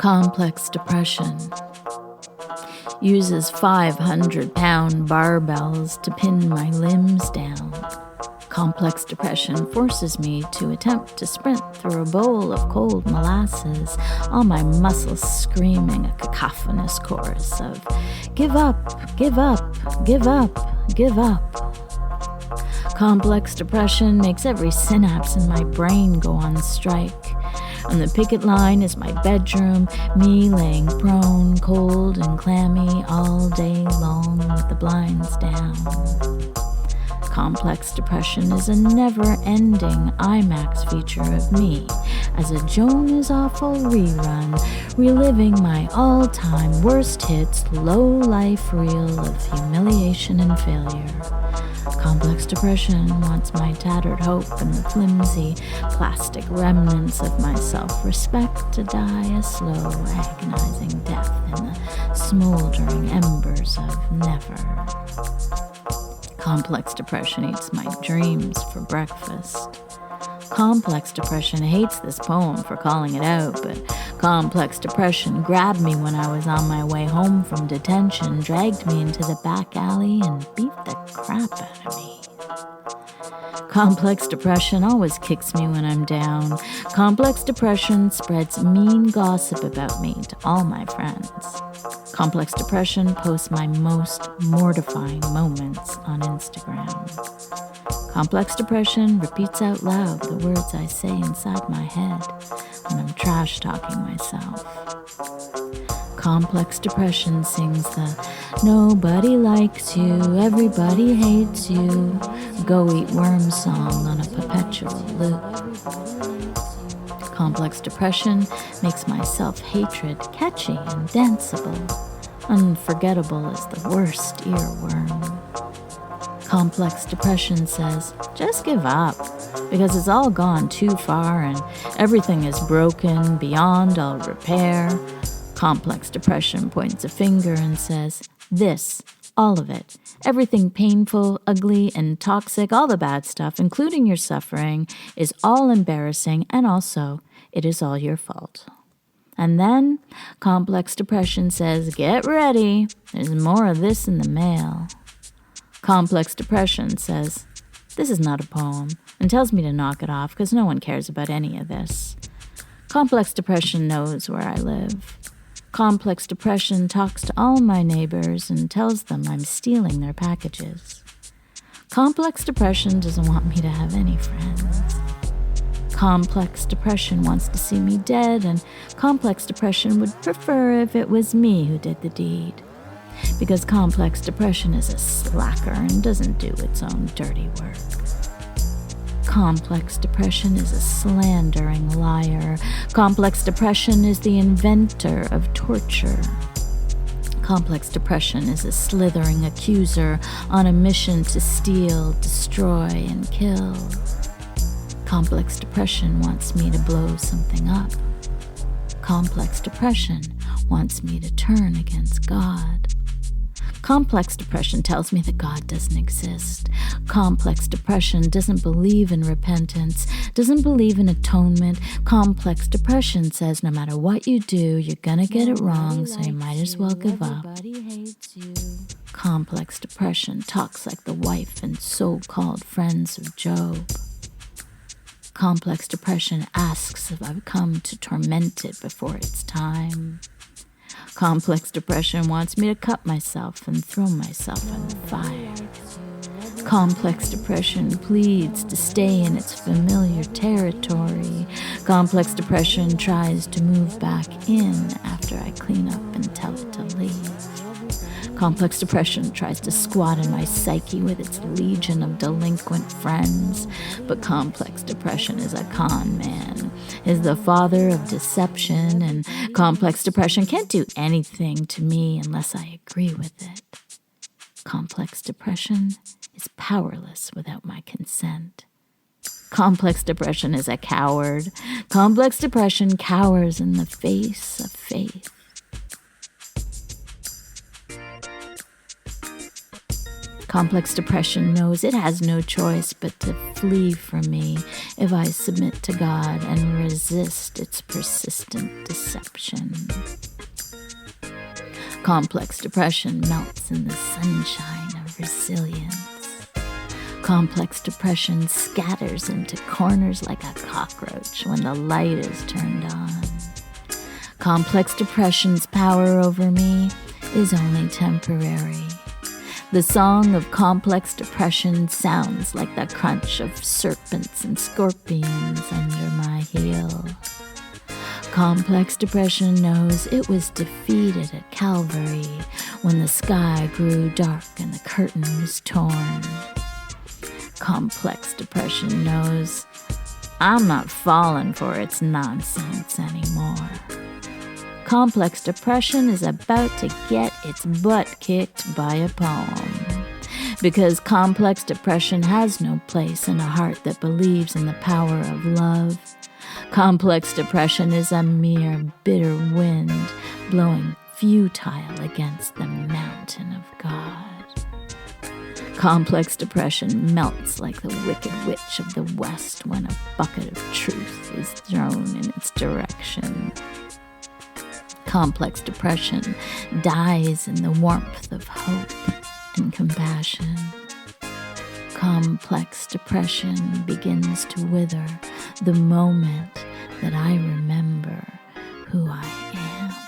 Complex depression uses 500-pound barbells to pin my limbs down. Complex depression forces me to attempt to sprint through a bowl of cold molasses, all my muscles screaming a cacophonous chorus of give up, give up, give up, give up. Complex depression makes every synapse in my brain go on strike. On the picket line is my bedroom, me laying prone, cold and clammy all day long with the blinds down. Complex depression is a never-ending IMAX feature of me as a Joan is Awful rerun, reliving my all-time worst hits, low-life reel of humiliation and failure. Complex depression wants my tattered hope and the flimsy plastic remnants of my self-respect to die a slow, agonizing death in the smoldering embers of never. Complex depression eats my dreams for breakfast. Complex depression hates this poem for calling it out, but complex depression grabbed me when I was on my way home from detention, dragged me into the back alley, and beat the crap out of me. Complex depression always kicks me when I'm down. Complex depression spreads mean gossip about me to all my friends. Complex depression posts my most mortifying moments on Instagram. Complex depression repeats out loud the words I say inside my head when I'm trash-talking myself. Complex depression sings the nobody likes you, everybody hates you, go eat worms song on a perpetual loop. Complex depression makes my self-hatred catchy and danceable. Unforgettable as the worst earworm. Complex depression says, just give up, because it's all gone too far and everything is broken beyond all repair. Complex depression points a finger and says, this, all of it, everything painful, ugly, and toxic, all the bad stuff, including your suffering, is all embarrassing, and also, it is all your fault. And then, complex depression says, get ready, there's more of this in the mail. Complex depression says, this is not a poem, and tells me to knock it off because no one cares about any of this. Complex depression knows where I live. Complex depression talks to all my neighbors and tells them I'm stealing their packages. Complex depression doesn't want me to have any friends. Complex depression wants to see me dead, and complex depression would prefer if it was me who did the deed. Because complex depression is a slacker and doesn't do its own dirty work. Complex depression is a slandering liar. Complex depression is the inventor of torture. Complex depression is a slithering accuser on a mission to steal, destroy, and kill. Complex depression wants me to blow something up. Complex depression wants me to turn against God. Complex depression tells me that God doesn't exist. Complex depression doesn't believe in repentance, doesn't believe in atonement. Complex depression says no matter what you do, you're gonna get it wrong, so you might as well give up. Complex depression talks like the wife and so-called friends of Job. Complex depression asks if I've come to torment it before its time. Complex depression wants me to cut myself and throw myself in the fire. Complex depression pleads to stay in its familiar territory. Complex depression tries to move back in after I clean up and tell it to leave. Complex depression tries to squat in my psyche with its legion of delinquent friends. But complex depression is a con man, is the father of deception, and complex depression can't do anything to me unless I agree with it. Complex depression is powerless without my consent. Complex depression is a coward. Complex depression cowers in the face of faith. Complex depression knows it has no choice but to flee from me if I submit to God and resist its persistent deception. Complex depression melts in the sunshine of resilience. Complex depression scatters into corners like a cockroach when the light is turned on. Complex depression's power over me is only temporary. The song of complex depression sounds like the crunch of serpents and scorpions under my heel. Complex depression knows it was defeated at Calvary when the sky grew dark and the curtain was torn. Complex depression knows I'm not falling for its nonsense anymore. Complex depression is about to get its butt kicked by a poem. Because complex depression has no place in a heart that believes in the power of love. Complex depression is a mere bitter wind blowing futile against the mountain of God. Complex depression melts like the wicked witch of the West when a bucket of truth is thrown in its direction. Complex depression dies in the warmth of hope and compassion. Complex depression begins to wither the moment that I remember who I am.